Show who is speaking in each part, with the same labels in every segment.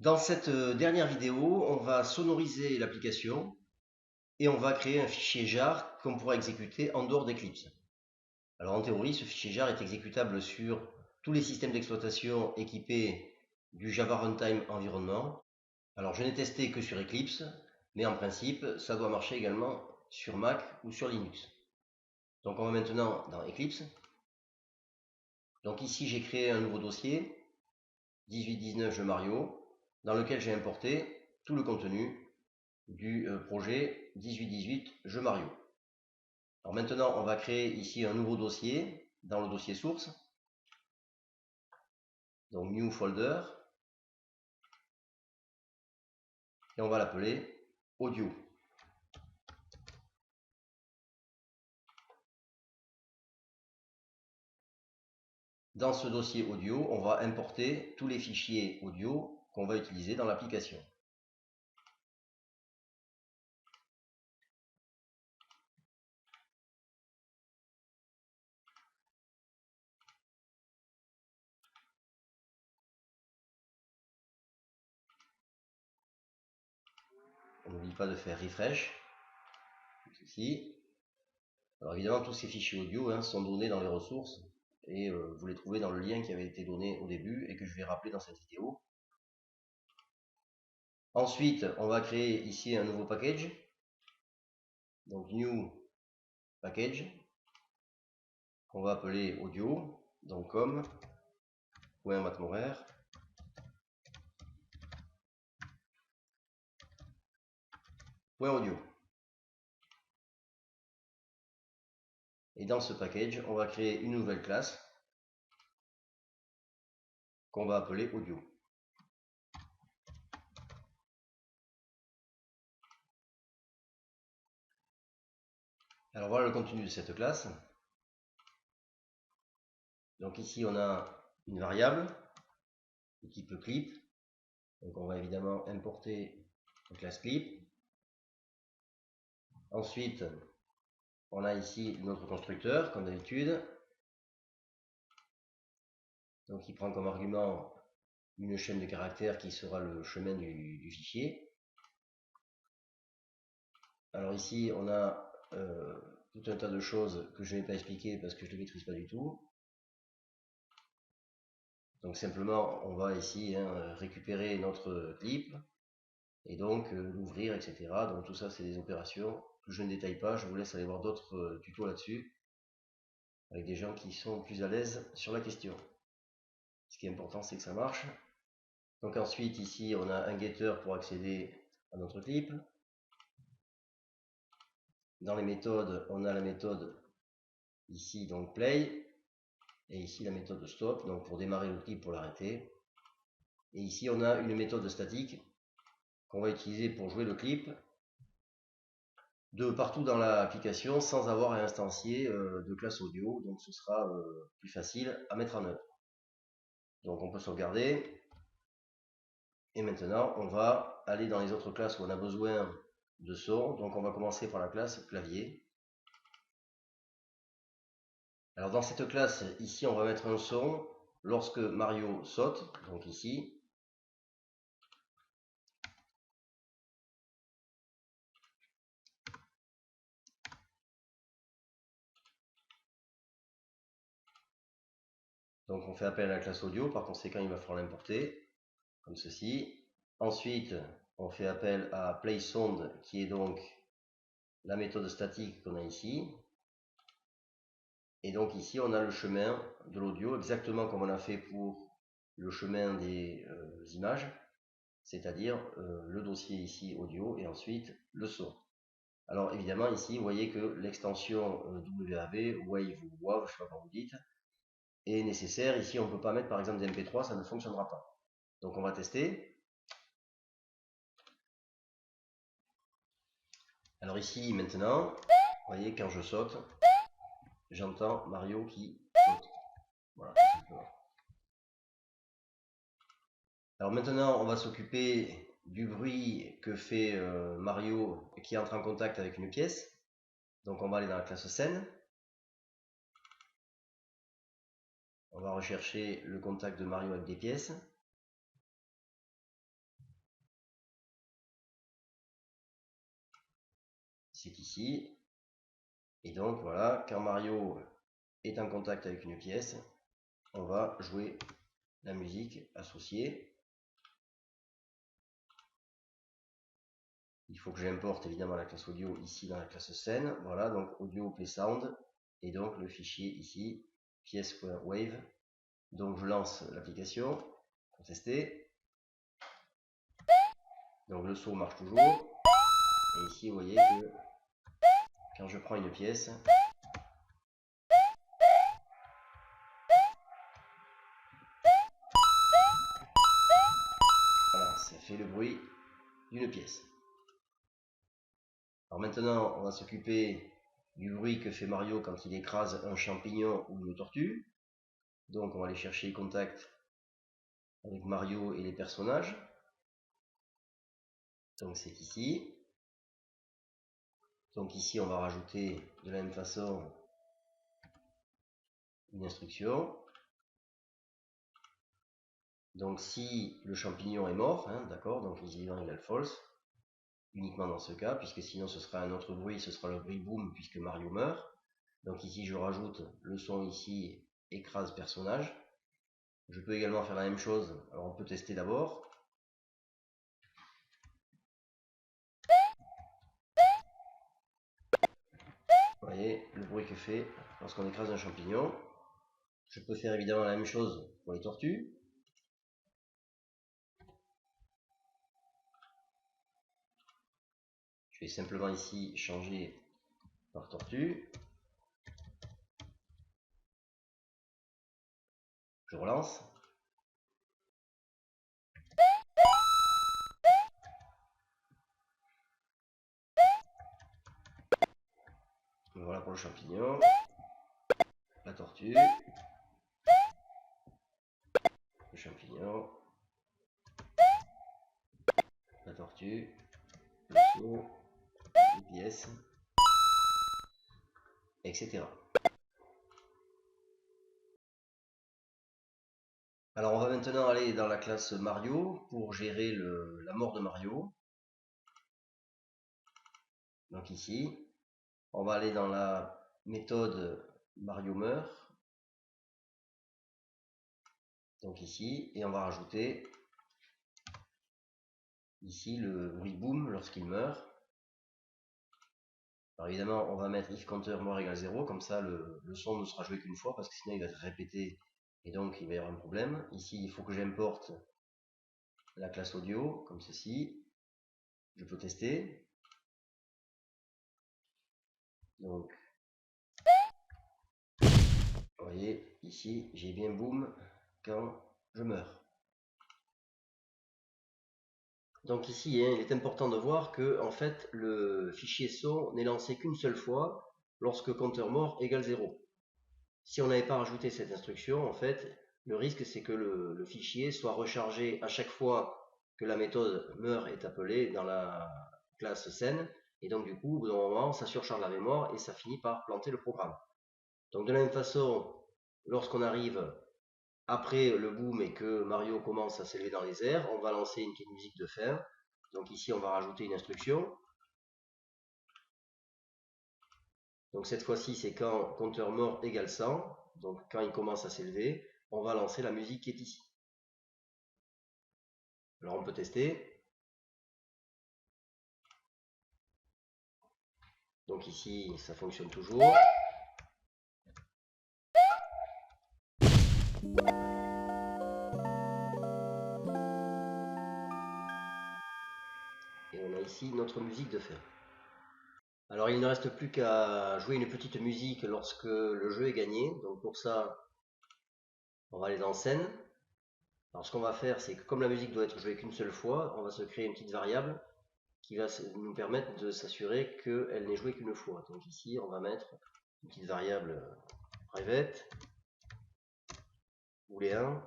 Speaker 1: Dans cette dernière vidéo, on va sonoriser l'application et on va créer un fichier jar qu'on pourra exécuter en dehors d'Eclipse. Alors en théorie, ce fichier jar est exécutable sur tous les systèmes d'exploitation équipés du Java Runtime Environment. Alors je n'ai testé que sur Eclipse, mais en principe, ça doit marcher également sur Mac ou sur Linux. Donc on va maintenant dans Eclipse. Donc ici, j'ai créé un nouveau dossier, 1819 jeu Mario, dans lequel j'ai importé tout le contenu du projet 1818 jeu Mario. Alors maintenant, on va créer ici un nouveau dossier dans le dossier source. Donc New Folder. Et on va l'appeler Audio. Dans ce dossier audio, on va importer tous les fichiers audio qu'on va utiliser dans l'application. On n'oublie pas de faire refresh. Ici. Alors évidemment, tous ces fichiers audio sont donnés dans les ressources et vous les trouvez dans le lien qui avait été donné au début et que je vais rappeler dans cette vidéo. Ensuite, on va créer ici un nouveau package. Donc New Package, qu'on va appeler audio, donc comme .matmorer. .audio. Et dans ce package, on va créer une nouvelle classe qu'on va appeler audio. Alors voilà le contenu de cette classe. Donc ici on a une variable de type clip. Donc on va évidemment importer la classe clip. Ensuite, on a ici notre constructeur comme d'habitude. Donc il prend comme argument une chaîne de caractères qui sera le chemin du fichier. Alors ici on a tout un tas de choses que je ne vais pas expliquer parce que je ne les maîtrise pas du tout. Donc simplement on va ici récupérer notre clip et donc l'ouvrir, etc. Donc tout ça c'est des opérations que je ne détaille pas, je vous laisse aller voir d'autres tutos là-dessus avec des gens qui sont plus à l'aise sur la question. Ce qui est important c'est que ça marche. Donc ensuite ici on a un getter pour accéder à notre clip. Dans les méthodes, on a la méthode ici donc play et ici la méthode stop, donc pour démarrer le clip, pour l'arrêter. Et ici on a une méthode statique qu'on va utiliser pour jouer le clip de partout dans l'application sans avoir à instancier de classe audio, donc ce sera plus facile à mettre en œuvre. Donc on peut sauvegarder et maintenant on va aller dans les autres classes où on a besoin de son. Donc on va commencer par la classe clavier. Alors dans cette classe ici on va mettre un son lorsque Mario saute, donc ici. Donc on fait appel à la classe audio, par conséquent il va falloir l'importer, comme ceci. Ensuite on fait appel à playSound qui est donc la méthode statique qu'on a ici. Et donc ici on a le chemin de l'audio exactement comme on a fait pour le chemin des images, c'est-à-dire le dossier ici audio et ensuite le son. Alors évidemment ici vous voyez que l'extension WAV, Wave ou WAV, je ne sais pas comment vous dites, est nécessaire. Ici on ne peut pas mettre par exemple des MP3, ça ne fonctionnera pas. Donc on va tester. Alors ici maintenant, vous voyez quand je saute, j'entends Mario qui saute. Voilà, tout simplement. Alors maintenant on va s'occuper du bruit que fait Mario qui entre en contact avec une pièce. Donc on va aller dans la classe scène. On va rechercher le contact de Mario avec des pièces. c'est ici. Et donc voilà, quand Mario est en contact avec une pièce, on va jouer la musique associée. Il faut que j'importe évidemment la classe audio ici dans la classe scène. Voilà, donc audio play sound. Et donc le fichier ici, pièce.wave. Donc je lance l'application pour tester. Donc le saut marche toujours. Et ici vous voyez que quand je prends une pièce, voilà, ça fait le bruit d'une pièce. Alors maintenant, on va s'occuper du bruit que fait Mario quand il écrase un champignon ou une tortue. Donc on va aller chercher contact avec Mario et les personnages. Donc c'est ici. Donc ici on va rajouter de la même façon une instruction. Donc si le champignon est mort, hein, d'accord, donc is vivant égale false, uniquement dans ce cas, puisque sinon ce sera un autre bruit, ce sera le bruit boom puisque Mario meurt. Donc ici je rajoute le son ici, écrase personnage. Je peux également faire la même chose, alors on peut tester d'abord. Vous voyez le bruit que fait lorsqu'on écrase un champignon. Je peux faire évidemment la même chose pour les tortues. Je vais simplement ici changer par tortue. Je relance. Voilà pour le champignon. La tortue. Le champignon. La tortue. Le saut. Les pièces. Etc. Alors on va maintenant aller dans la classe Mario pour gérer la mort de Mario. Donc ici, on va aller dans la méthode Mario meurt. Donc ici, et on va rajouter ici le bruit boom lorsqu'il meurt. Alors évidemment, on va mettre if counter mort égale 0, comme ça le son ne sera joué qu'une fois, parce que sinon il va être répété, et donc il va y avoir un problème. Ici, il faut que j'importe la classe audio, comme ceci. Je peux tester. Donc, vous voyez, ici, j'ai bien boom quand je meurs. Donc ici, hein, il est important de voir que en fait, le fichier son n'est lancé qu'une seule fois lorsque compteur mort égale 0. Si on n'avait pas rajouté cette instruction, en fait, le risque c'est que le fichier soit rechargé à chaque fois que la méthode meurt est appelée dans la classe scène, et donc du coup, au bout d'un moment, ça surcharge la mémoire et ça finit par planter le programme. Donc de la même façon, lorsqu'on arrive après le boom et que Mario commence à s'élever dans les airs, on va lancer une petite musique de fin. Donc ici, on va rajouter une instruction. Donc cette fois-ci, c'est quand compteur mort égale 100. Donc quand il commence à s'élever, on va lancer la musique qui est ici. Alors on peut tester. Donc ici, ça fonctionne toujours. Et on a ici notre musique de fin. Alors il ne reste plus qu'à jouer une petite musique lorsque le jeu est gagné. Donc pour ça, on va aller dans scène. Alors ce qu'on va faire, c'est que comme la musique doit être jouée qu'une seule fois, on va se créer une petite variable qui va nous permettre de s'assurer qu'elle n'est jouée qu'une fois. Donc ici, on va mettre une petite variable private, booléen.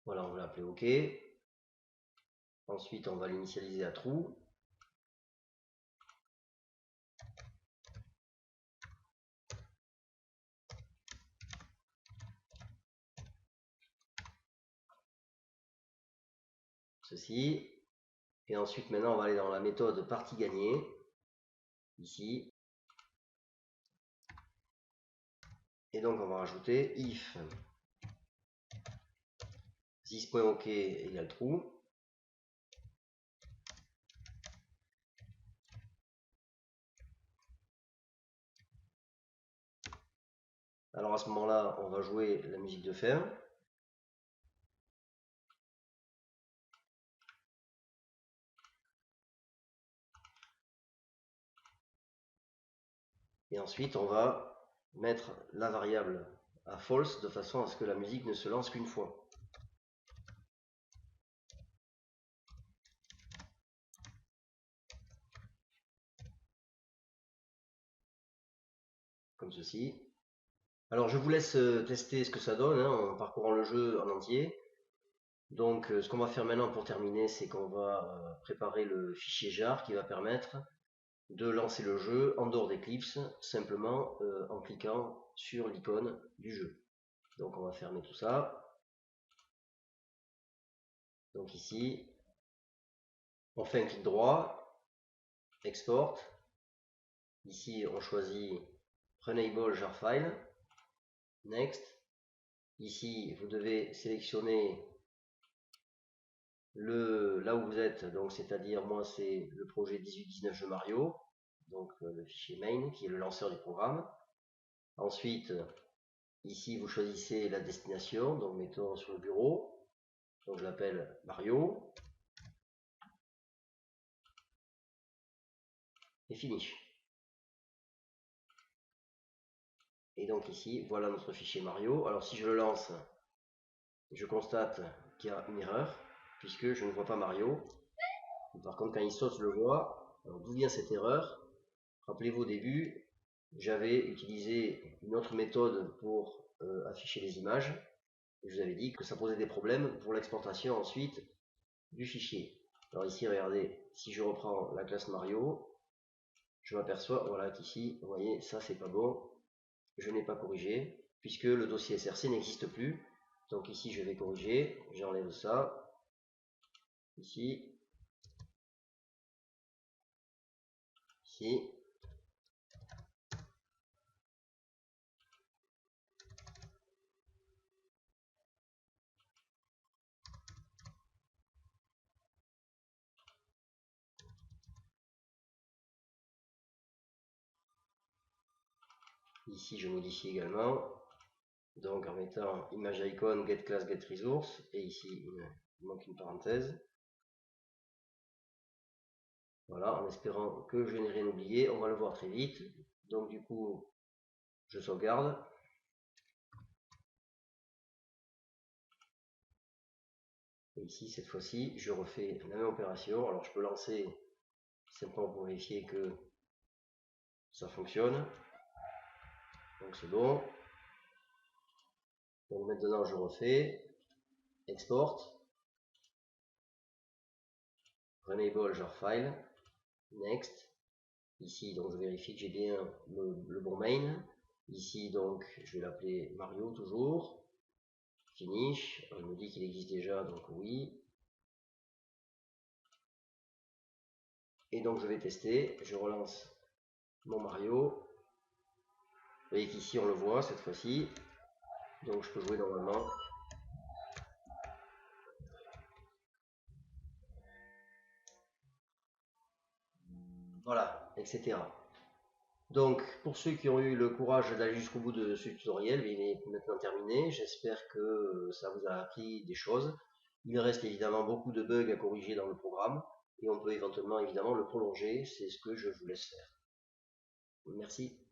Speaker 1: Voilà, on va l'appeler OK. Ensuite, on va l'initialiser à true. ceci. Et ensuite, maintenant, on va aller dans la méthode partie gagnée, ici. Et donc, on va rajouter if this.ok égale true. Alors à ce moment-là, on va jouer la musique de fin. Et ensuite, on va mettre la variable à false de façon à ce que la musique ne se lance qu'une fois. Comme ceci. Alors je vous laisse tester ce que ça donne hein, en parcourant le jeu en entier. Donc ce qu'on va faire maintenant pour terminer, c'est qu'on va préparer le fichier jar qui va permettre de lancer le jeu en dehors d'Eclipse, simplement en cliquant sur l'icône du jeu. Donc on va fermer tout ça. Donc ici, on fait un clic droit, export. Ici on choisit Renable jar file, next. Ici vous devez sélectionner là où vous êtes, donc c'est-à-dire moi c'est le projet 18-19 jeu Mario, donc le fichier main qui est le lanceur du programme. Ensuite, ici vous choisissez la destination, donc mettons sur le bureau, donc je l'appelle Mario, et finish. Et donc ici, voilà notre fichier Mario. Alors si je le lance, je constate qu'il y a une erreur, puisque je ne vois pas Mario. Par contre, quand il saute, je le vois. Alors d'où vient cette erreur? Rappelez-vous au début, j'avais utilisé une autre méthode pour afficher les images. Et je vous avais dit que ça posait des problèmes pour l'exportation ensuite du fichier. Alors ici, regardez, si je reprends la classe Mario, je m'aperçois, voilà qu'ici, vous voyez, ça c'est pas bon. Je n'ai pas corrigé, puisque le dossier SRC n'existe plus. Donc ici, je vais corriger, j'enlève ça. Ici. Ici. Ici, je modifie également. Donc en mettant image icon, get class, get resource. Et ici, il manque une parenthèse. Voilà, en espérant que je n'ai rien oublié. On va le voir très vite. Donc du coup, je sauvegarde. Et ici, cette fois-ci, je refais la même opération. Alors je peux lancer simplement pour vérifier que ça fonctionne. Donc c'est bon. Donc maintenant je refais, export, renable jar file, next. Ici donc je vérifie que j'ai bien le bon main. Ici donc je vais l'appeler Mario toujours. Finish, il me dit qu'il existe déjà donc oui. Et donc je vais tester, je relance mon Mario. Vous voyez qu'ici on le voit cette fois-ci. Donc je peux jouer normalement. Voilà, etc. Donc, pour ceux qui ont eu le courage d'aller jusqu'au bout de ce tutoriel, il est maintenant terminé. J'espère que ça vous a appris des choses. Il reste évidemment beaucoup de bugs à corriger dans le programme et on peut éventuellement évidemment le prolonger. C'est ce que je vous laisse faire. Merci.